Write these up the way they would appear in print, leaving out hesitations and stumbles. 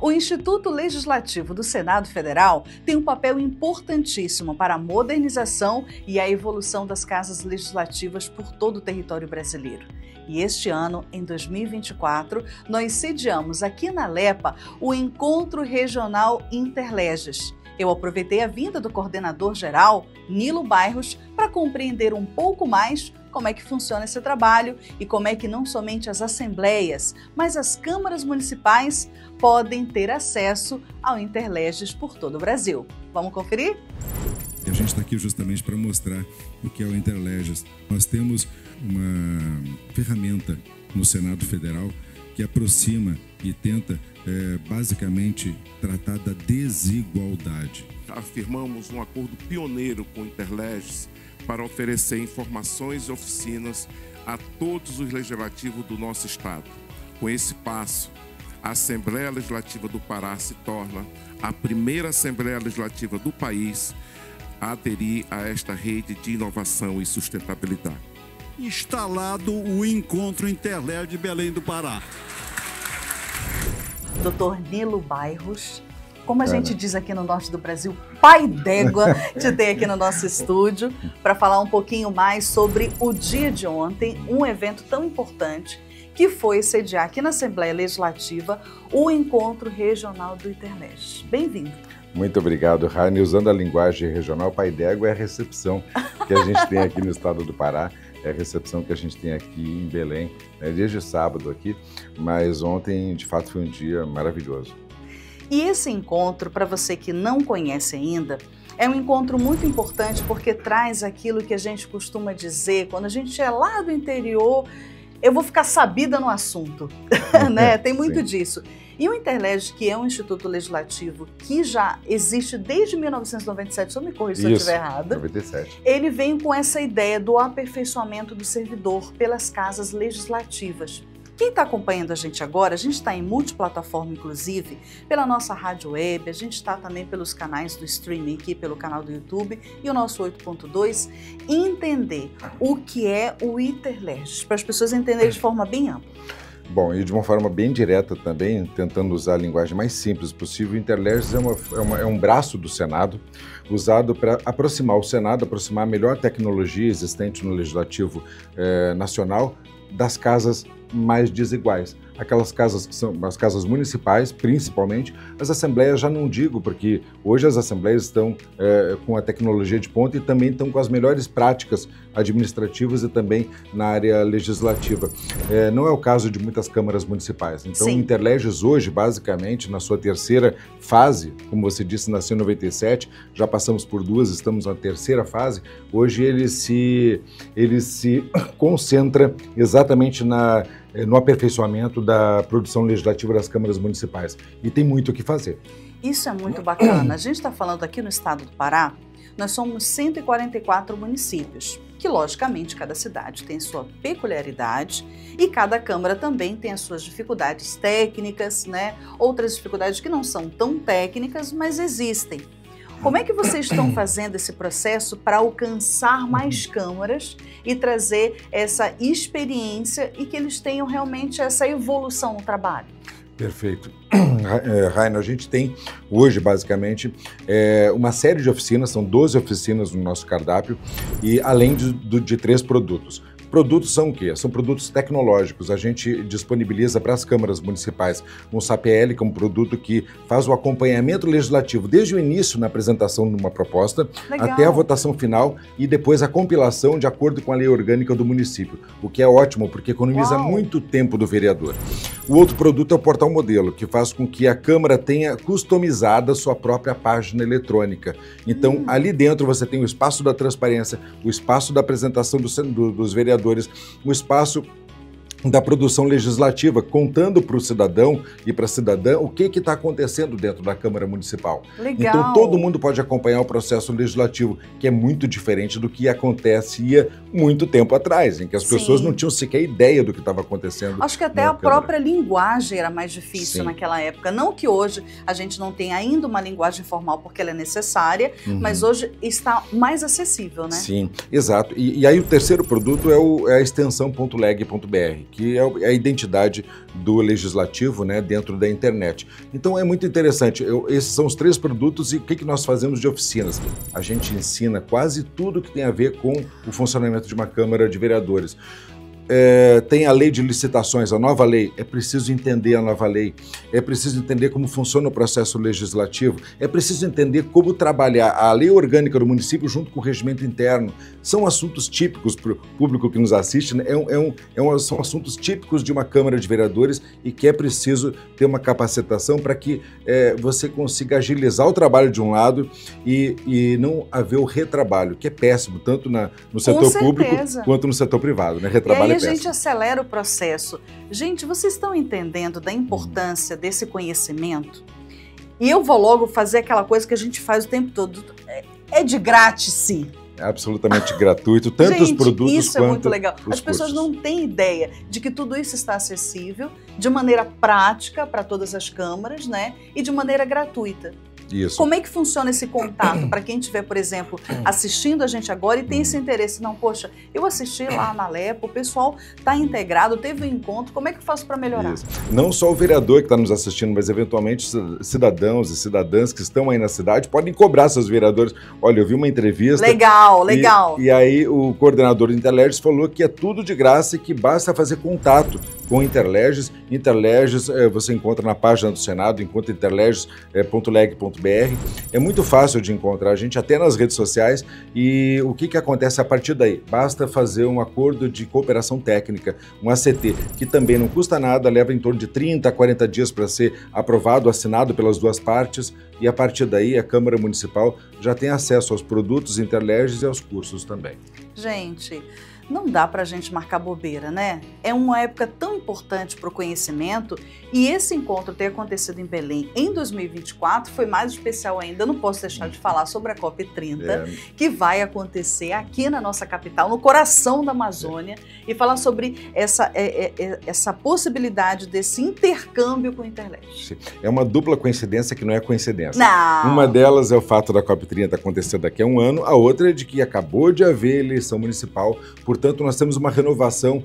O Instituto Legislativo do Senado Federal tem um papel importantíssimo para a modernização e a evolução das casas legislativas por todo o território brasileiro. E este ano, em 2024, nós sediamos aqui na Lepa o Encontro Regional Interleges. Eu aproveitei a vinda do coordenador-geral, Nilo Bairros, para compreender um pouco mais como é que funciona esse trabalho e como é que não somente as assembleias, mas as câmaras municipais podem ter acesso ao Interleges por todo o Brasil. Vamos conferir? A gente está aqui justamente para mostrar o que é o Interleges. Nós temos uma ferramenta no Senado Federal que aproxima e tenta basicamente tratar da desigualdade. Afirmamos um acordo pioneiro com o Interleges para oferecer informações e oficinas a todos os legislativos do nosso estado. Com esse passo, a Assembleia Legislativa do Pará se torna a primeira Assembleia Legislativa do país a aderir a esta rede de inovação e sustentabilidade. Instalado o Encontro Interleges de Belém do Pará. Dr. Nilo Bairros, como a gente diz aqui no norte do Brasil, pai d'égua, te ter aqui no nosso estúdio para falar um pouquinho mais sobre o dia de ontem, um evento tão importante que foi sediar aqui na Assembleia Legislativa o Encontro Regional do Interleges. Bem-vindo. Muito obrigado, Raine. Usando a linguagem regional, pai d'égua é a recepção que a gente tem aqui no estado do Pará. É a recepção que a gente tem aqui em Belém, desde sábado aqui, mas ontem, de fato, foi um dia maravilhoso. E esse encontro, para você que não conhece ainda, é um encontro muito importante porque traz aquilo que a gente costuma dizer, quando a gente é lá do interior, eu vou ficar sabida no assunto, né? Tem muito disso. E o Interleges, que é um instituto legislativo que já existe desde 1997, só me corrija se eu estiver errada. 97. Ele vem com essa ideia do aperfeiçoamento do servidor pelas casas legislativas. Quem está acompanhando a gente agora, a gente está em multiplataforma, inclusive, pela nossa rádio web, a gente está também pelos canais do streaming aqui, pelo canal do YouTube e o nosso 8.2, entender o que é o Interleges, para as pessoas entenderem de forma bem ampla. Bom, e de uma forma bem direta também, tentando usar a linguagem mais simples possível, o Interleges é um braço do Senado, usado para aproximar o Senado, aproximar a melhor tecnologia existente no Legislativo Nacional das casas mais desiguais. Aquelas casas que são as casas municipais, principalmente, as assembleias já não digo, porque hoje as assembleias estão com a tecnologia de ponta e também estão com as melhores práticas administrativas e também na área legislativa. Não é o caso de muitas câmaras municipais. Então, o Interleges hoje, basicamente, na sua terceira fase, como você disse, nasceu em 97, já passamos por duas, estamos na terceira fase, hoje ele se concentra exatamente no aperfeiçoamento da produção legislativa das câmaras municipais. E tem muito o que fazer. Isso é muito bacana. A gente está falando aqui no estado do Pará, nós somos 144 municípios, que logicamente cada cidade tem sua peculiaridade e cada câmara também tem as suas dificuldades técnicas, né? Outras dificuldades que não são tão técnicas, mas existem. Como é que vocês estão fazendo esse processo para alcançar mais câmaras e trazer essa experiência e que eles tenham realmente essa evolução no trabalho? Perfeito. Rainer, a gente tem hoje, basicamente, uma série de oficinas, são 12 oficinas no nosso cardápio, e além de 3 produtos. Produtos são o quê? São produtos tecnológicos. A gente disponibiliza para as câmaras municipais um SAPL, que é um produto que faz o acompanhamento legislativo desde o início na apresentação de uma proposta até a votação final e depois a compilação de acordo com a lei orgânica do município, o que é ótimo porque economiza muito tempo do vereador. O outro produto é o Portal Modelo, que faz com que a Câmara tenha customizada sua própria página eletrônica. Então, ali dentro você tem o espaço da transparência, o espaço da apresentação dos vereadores, o espaço da produção legislativa, contando para o cidadão e para a cidadã o que está acontecendo dentro da Câmara Municipal. Legal. Então todo mundo pode acompanhar o processo legislativo, que é muito diferente do que acontecia muito tempo atrás, em que as pessoas não tinham sequer ideia do que estava acontecendo. Acho que até a própria linguagem era mais difícil naquela época. Não que hoje a gente não tenha ainda uma linguagem formal porque ela é necessária, mas hoje está mais acessível, né? Sim, exato. E aí o terceiro produto é a extensão .leg.br, que é a identidade do legislativo, né, dentro da internet. Então é muito interessante. Esses são os 3 produtos e o que nós fazemos de oficinas? A gente ensina quase tudo que tem a ver com o funcionamento de uma Câmara de Vereadores. Tem a lei de licitações, a nova lei, é preciso entender a nova lei, é preciso entender como funciona o processo legislativo, é preciso entender como trabalhar a lei orgânica do município junto com o regimento interno. São assuntos típicos para o público que nos assiste, né? São assuntos típicos de uma Câmara de Vereadores e que é preciso ter uma capacitação para que você consiga agilizar o trabalho de um lado e não haver o retrabalho, que é péssimo, tanto no setor público quanto no setor privado, né? Retrabalho. A gente acelera o processo. Gente, vocês estão entendendo da importância desse conhecimento? E eu vou logo fazer aquela coisa que a gente faz o tempo todo. É de grátis, sim. É absolutamente gratuito, tanto os produtos isso quanto é muito legal. os As pessoas cursos. não têm ideia de que tudo isso está acessível de maneira prática para todas as câmaras, né? E de maneira gratuita. Isso. Como é que funciona esse contato para quem estiver, por exemplo, assistindo a gente agora e tem esse interesse? Não, poxa, eu assisti lá na LEPA, o pessoal está integrado, teve um encontro, como é que eu faço para melhorar? Isso. Não só o vereador que está nos assistindo, mas eventualmente cidadãos e cidadãs que estão aí na cidade podem cobrar seus vereadores. Olha, eu vi uma entrevista. Legal, legal. E aí o coordenador do Interleges falou que é tudo de graça e que basta fazer contato com o Interleges. Interleges você encontra na página do Senado, encontra interleges.leg.br. É muito fácil de encontrar a gente até nas redes sociais. E o que acontece a partir daí? Basta fazer um acordo de cooperação técnica, um ACT, que também não custa nada, leva em torno de 30 a 40 dias para ser aprovado, assinado pelas duas partes, e a partir daí a Câmara Municipal já tem acesso aos produtos Interleges e aos cursos também. Gente, não dá para a gente marcar bobeira, né? É uma época tão importante para o conhecimento e esse encontro ter acontecido em Belém em 2024 foi mais especial ainda. Eu não posso deixar de falar sobre a COP30, que vai acontecer aqui na nossa capital, no coração da Amazônia, e falar sobre essa possibilidade desse intercâmbio com o Interleges. É uma dupla coincidência que não é coincidência. Não. Uma delas é o fato da COP30 acontecer daqui a um ano, a outra é de que acabou de haver eleição municipal. Portanto, nós temos uma renovação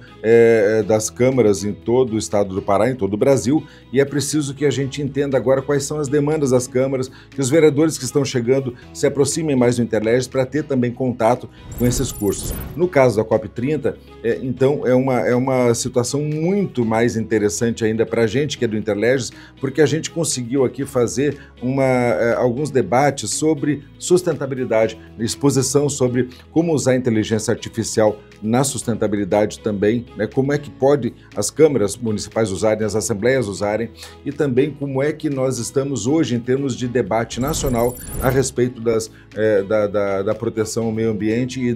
das câmaras em todo o estado do Pará, em todo o Brasil, e é preciso que a gente entenda agora quais são as demandas das câmaras, que os vereadores que estão chegando se aproximem mais do Interleges para ter também contato com esses cursos. No caso da COP30, então, é uma situação muito mais interessante ainda para a gente que é do Interleges, porque a gente conseguiu aqui fazer alguns debates sobre sustentabilidade, exposição sobre como usar a inteligência artificial na sustentabilidade também, né? Como é que pode as câmaras municipais usarem, as assembleias usarem, e também como é que nós estamos hoje em termos de debate nacional a respeito da proteção ao meio ambiente e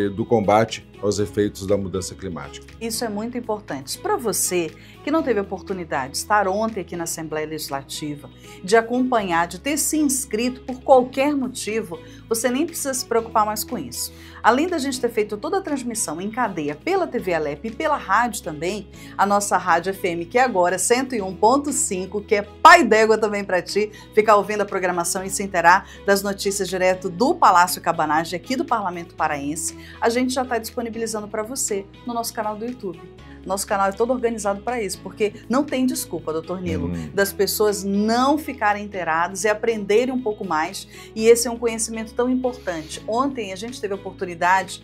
do combate aos efeitos da mudança climática. Isso é muito importante. Para você que não teve a oportunidade de estar ontem aqui na Assembleia Legislativa, de acompanhar, de ter se inscrito por qualquer motivo, você nem precisa se preocupar mais com isso. Além da gente ter feito toda a transmissão em cadeia pela TV Alep e pela rádio também, a nossa rádio FM, que é agora 101.5, que é pai d'égua também para ti, ficar ouvindo a programação e se inteirar das notícias direto do Palácio Cabanagem, aqui do Parlamento Paraense, a gente já está disponibilizando para você no nosso canal do YouTube. Nosso canal é todo organizado para isso, porque não tem desculpa, doutor Nilo, das pessoas não ficarem inteiradas e aprenderem um pouco mais, e esse é um conhecimento tão importante. Ontem a gente teve a oportunidade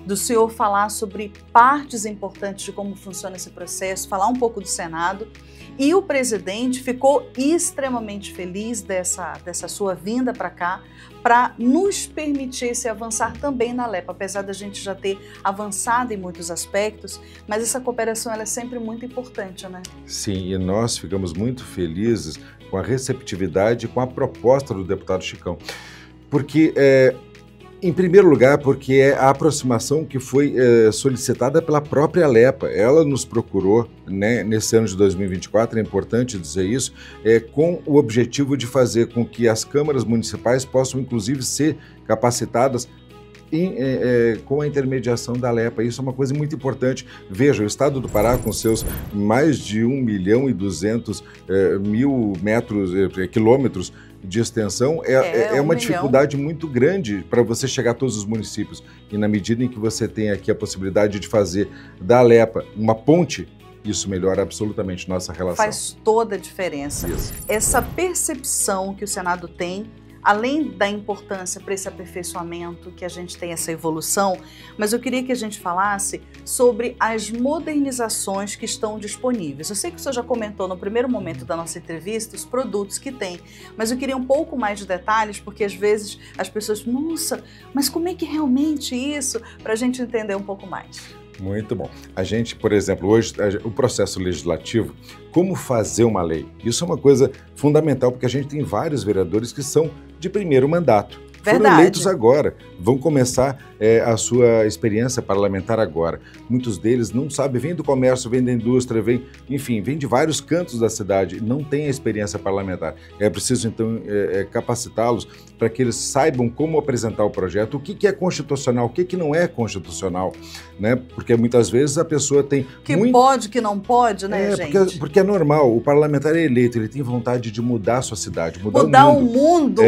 do senhor falar sobre partes importantes de como funciona esse processo, falar um pouco do Senado, e o presidente ficou extremamente feliz dessa sua vinda para cá, para nos permitir se avançar também na LEPA, apesar da gente já ter avançado em muitos aspectos, mas essa cooperação ela é sempre muito importante, né? Sim, e nós ficamos muito felizes com a receptividade e com a proposta do deputado Chicão, porque em primeiro lugar, porque é a aproximação que foi solicitada pela própria LEPA. Ela nos procurou, né, nesse ano de 2024, é importante dizer isso, com o objetivo de fazer com que as câmaras municipais possam, inclusive, ser capacitadas com a intermediação da LEPA. Isso é uma coisa muito importante. Veja, o estado do Pará, com seus mais de 1.200.000 quilômetros de extensão é uma dificuldade muito grande para você chegar a todos os municípios. E na medida em que você tem aqui a possibilidade de fazer da Alepa uma ponte, isso melhora absolutamente nossa relação. Faz toda a diferença. Isso. Essa percepção que o Senado tem, além da importância para esse aperfeiçoamento, que a gente tem essa evolução, mas eu queria que a gente falasse sobre as modernizações que estão disponíveis. Eu sei que o senhor já comentou no primeiro momento da nossa entrevista os produtos que tem, mas eu queria um pouco mais de detalhes, porque às vezes as pessoas, nossa, mas como é que realmente isso? Para a gente entender um pouco mais. Muito bom. A gente, por exemplo, hoje, o processo legislativo, como fazer uma lei? Isso é uma coisa fundamental, porque a gente tem vários vereadores que são de primeiro mandato. Verdade. Foram eleitos agora, vão começar a sua experiência parlamentar agora. Muitos deles não sabem, vêm do comércio, vêm da indústria, vêm de vários cantos da cidade, não têm a experiência parlamentar. É preciso, então, capacitá-los para que eles saibam como apresentar o projeto, o que é constitucional, o que não é constitucional, né? Porque muitas vezes a pessoa tem... pode, que não pode, né, gente? Porque é normal, o parlamentar é eleito, ele tem vontade de mudar a sua cidade, mudar o mundo.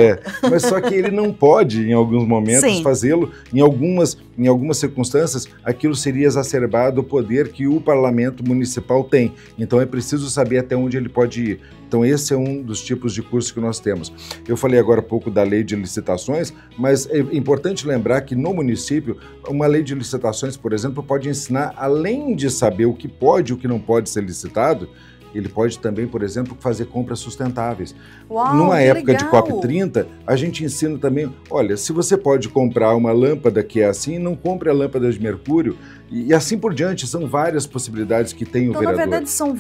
Mas só que ele não pode, em alguns momentos, fazê-lo. Em algumas circunstâncias, aquilo seria exacerbado o poder que o parlamento municipal tem. Então é preciso saber até onde ele pode ir. Então esse é um dos tipos de curso que nós temos. Eu falei agora há pouco da lei de licitações, mas é importante lembrar que no município, uma lei de licitações, por exemplo, pode ensinar, além de saber o que pode e o que não pode ser licitado, ele pode também, por exemplo, fazer compras sustentáveis. Uau, numa época legal. de COP30, a gente ensina também, olha, se você pode comprar uma lâmpada que é assim, não compre a lâmpada de mercúrio, e assim por diante. São várias possibilidades que tem o vereador. Então, na verdade, são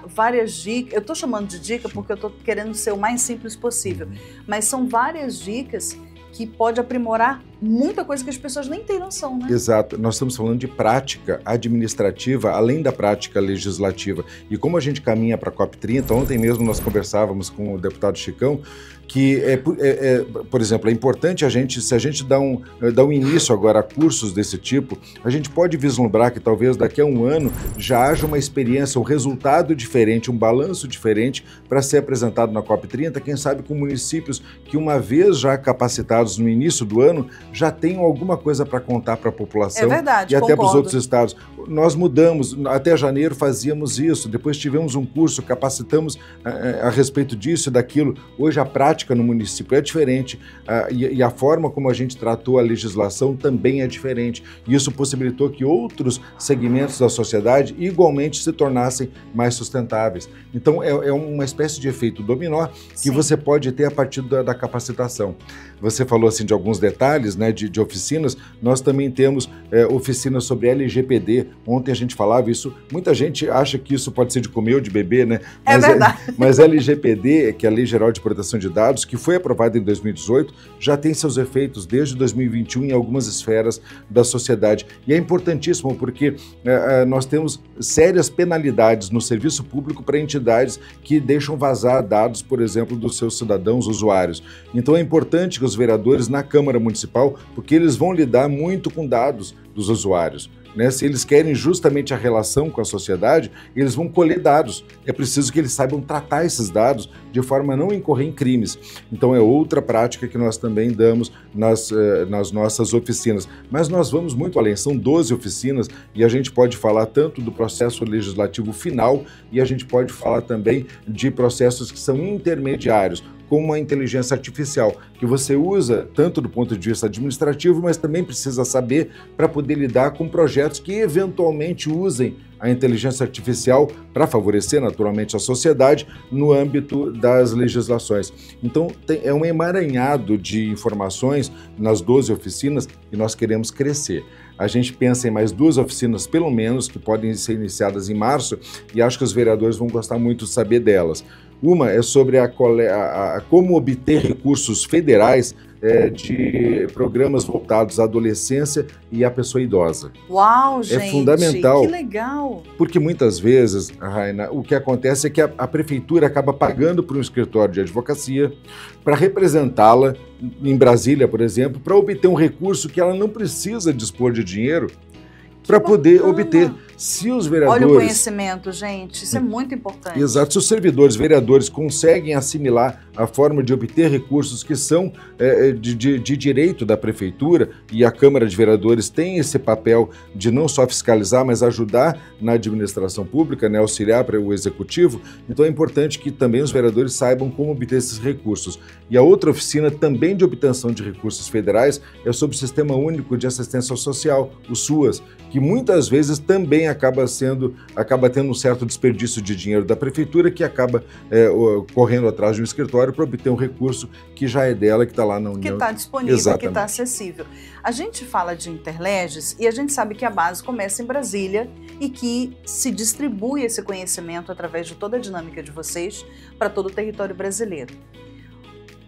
várias dicas. Eu estou chamando de dica porque eu estou querendo ser o mais simples possível, mas são várias dicas que pode aprimorar muita coisa que as pessoas nem têm noção, né? Exato. Nós estamos falando de prática administrativa, além da prática legislativa. E como a gente caminha para a COP30, ontem mesmo nós conversávamos com o deputado Chicão, que, por exemplo, é importante se a gente dá um início agora a cursos desse tipo, a gente pode vislumbrar que talvez daqui a um ano já haja uma experiência, um resultado diferente, um balanço diferente para ser apresentado na COP30, quem sabe com municípios que, uma vez já capacitados no início do ano, já tenham alguma coisa para contar para a população. É verdade, e até para os concordo. outros estados. Nós mudamos, até janeiro fazíamos isso, depois tivemos um curso, capacitamos a respeito disso e daquilo. Hoje a prática no município é diferente e a forma como a gente tratou a legislação também é diferente. E isso possibilitou que outros segmentos da sociedade igualmente se tornassem mais sustentáveis. Então é uma espécie de efeito dominó que você pode ter a partir da capacitação. Você falou assim de alguns detalhes, né, de oficinas. Nós também temos oficinas sobre LGPD. Ontem a gente falava isso. Muita gente acha que isso pode ser de comer ou de beber, né? É verdade. Mas LGPD, que é a Lei Geral de Proteção de Dados, que foi aprovada em 2018, já tem seus efeitos desde 2021 em algumas esferas da sociedade. E é importantíssimo porque nós temos sérias penalidades no serviço público para entidades que deixam vazar dados, por exemplo, dos seus cidadãos usuários. Então é importante que os vereadores na Câmara Municipal, porque eles vão lidar muito com dados dos usuários. Né? Se eles querem justamente a relação com a sociedade, eles vão colher dados. É preciso que eles saibam tratar esses dados de forma a não incorrer em crimes. Então é outra prática que nós também damos nas nossas oficinas. Mas nós vamos muito além, são 12 oficinas e a gente pode falar tanto do processo legislativo final e a gente pode falar também de processos que são intermediários, como a inteligência artificial, que você usa tanto do ponto de vista administrativo, mas também precisa saber para poder lidar com projetos que eventualmente usem a inteligência artificial para favorecer naturalmente a sociedade no âmbito das legislações. Então é um emaranhado de informações nas 12 oficinas e nós queremos crescer. A gente pensa em mais 2 oficinas, pelo menos, que podem ser iniciadas em março e acho que os vereadores vão gostar muito de saber delas. Uma é sobre como obter recursos federais de programas voltados à adolescência e à pessoa idosa. Uau, gente! É fundamental. Que legal! Porque muitas vezes, Raina, o que acontece é que a prefeitura acaba pagando para um escritório de advocacia para representá-la em Brasília, por exemplo, para obter um recurso que ela não precisa dispor de dinheiro para poder obter. Se os vereadores... Olha o conhecimento, gente, isso é muito importante. Exato, se os servidores, vereadores conseguem assimilar a forma de obter recursos que são de direito da Prefeitura, e a Câmara de Vereadores tem esse papel de não só fiscalizar, mas ajudar na administração pública, né, auxiliar para o Executivo. Então é importante que também os vereadores saibam como obter esses recursos. E a outra oficina também de obtenção de recursos federais é sobre o Sistema Único de Assistência Social, o SUAS, que muitas vezes também acaba tendo um certo desperdício de dinheiro da Prefeitura, que acaba correndo atrás de um escritório para obter um recurso que já é dela, que está lá na União. Que está disponível, Exatamente. Que está acessível. A gente fala de Interleges e a gente sabe que a base começa em Brasília e que se distribui esse conhecimento através de toda a dinâmica de vocês para todo o território brasileiro.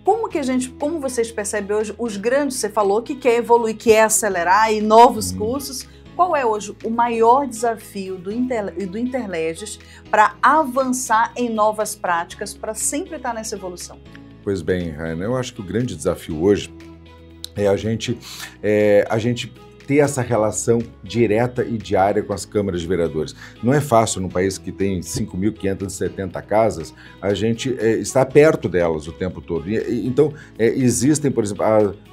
Como vocês percebem hoje os grandes, você falou que quer evoluir, quer acelerar e novos cursos. Qual é hoje o maior desafio do Interleges para avançar em novas práticas, para sempre estar nessa evolução? Pois bem, Raina, eu acho que o grande desafio hoje é a gente ter essa relação direta e diária com as câmaras de vereadores. Não é fácil num país que tem 5.570 casas, a gente estar perto delas o tempo todo. Então, existem, por exemplo,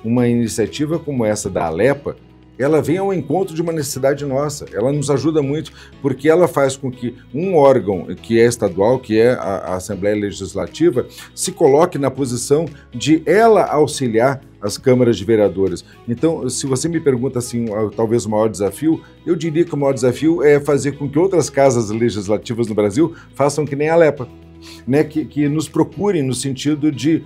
uma iniciativa como essa da Alepa, ela vem ao encontro de uma necessidade nossa, ela nos ajuda muito, porque ela faz com que um órgão que é estadual, que é a Assembleia Legislativa, se coloque na posição de ela auxiliar as câmaras de vereadores. Então, se você me pergunta assim, talvez o maior desafio, eu diria que o maior desafio é fazer com que outras casas legislativas no Brasil façam que nem a Alepa. Né, que nos procurem no sentido de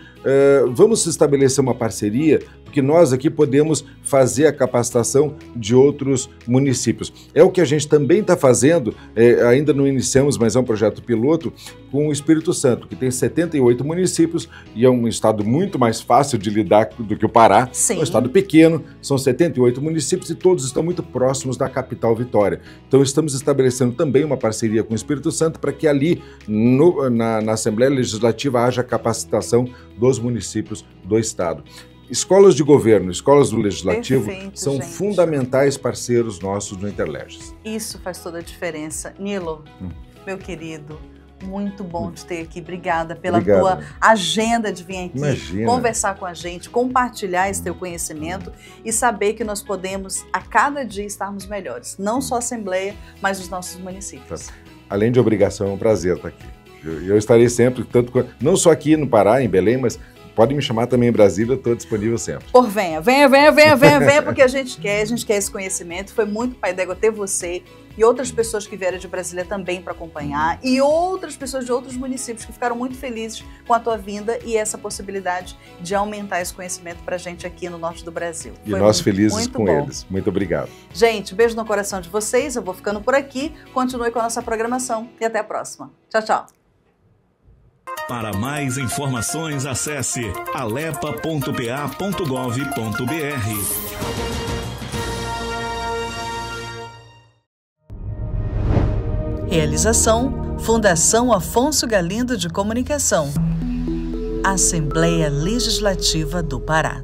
vamos estabelecer uma parceria, porque nós aqui podemos fazer a capacitação de outros municípios. É o que a gente também está fazendo, ainda não iniciamos, mas é um projeto piloto, com o Espírito Santo, que tem 78 municípios e é um estado muito mais fácil de lidar do que o Pará. Sim. É um estado pequeno, são 78 municípios e todos estão muito próximos da capital Vitória. Então estamos estabelecendo também uma parceria com o Espírito Santo para que ali na Assembleia Legislativa haja capacitação dos municípios do estado. Escolas de governo, escolas do Legislativo são fundamentais parceiros nossos no Interleges. Isso faz toda a diferença. Nilo, meu querido, muito bom te ter aqui. Obrigada pela tua agenda de vir aqui conversar com a gente, compartilhar esse teu conhecimento e saber que nós podemos a cada dia estarmos melhores. Não só a Assembleia, mas os nossos municípios. Além de obrigação, é um prazer estar aqui. Eu estarei sempre, não só aqui no Pará, em Belém, mas pode me chamar também em Brasília, eu estou disponível sempre. Venha, porque a gente quer esse conhecimento. Foi muito pai d'égua ter você e outras pessoas que vieram de Brasília também para acompanhar e outras pessoas de outros municípios que ficaram muito felizes com a tua vinda e essa possibilidade de aumentar esse conhecimento para a gente aqui no norte do Brasil. E nós felizes com eles. Muito obrigado. Gente, beijo no coração de vocês. Eu vou ficando por aqui. Continue com a nossa programação e até a próxima. Tchau, tchau. Para mais informações, acesse alepa.pa.gov.br. Realização: Fundação Afonso Galindo de Comunicação. Assembleia Legislativa do Pará.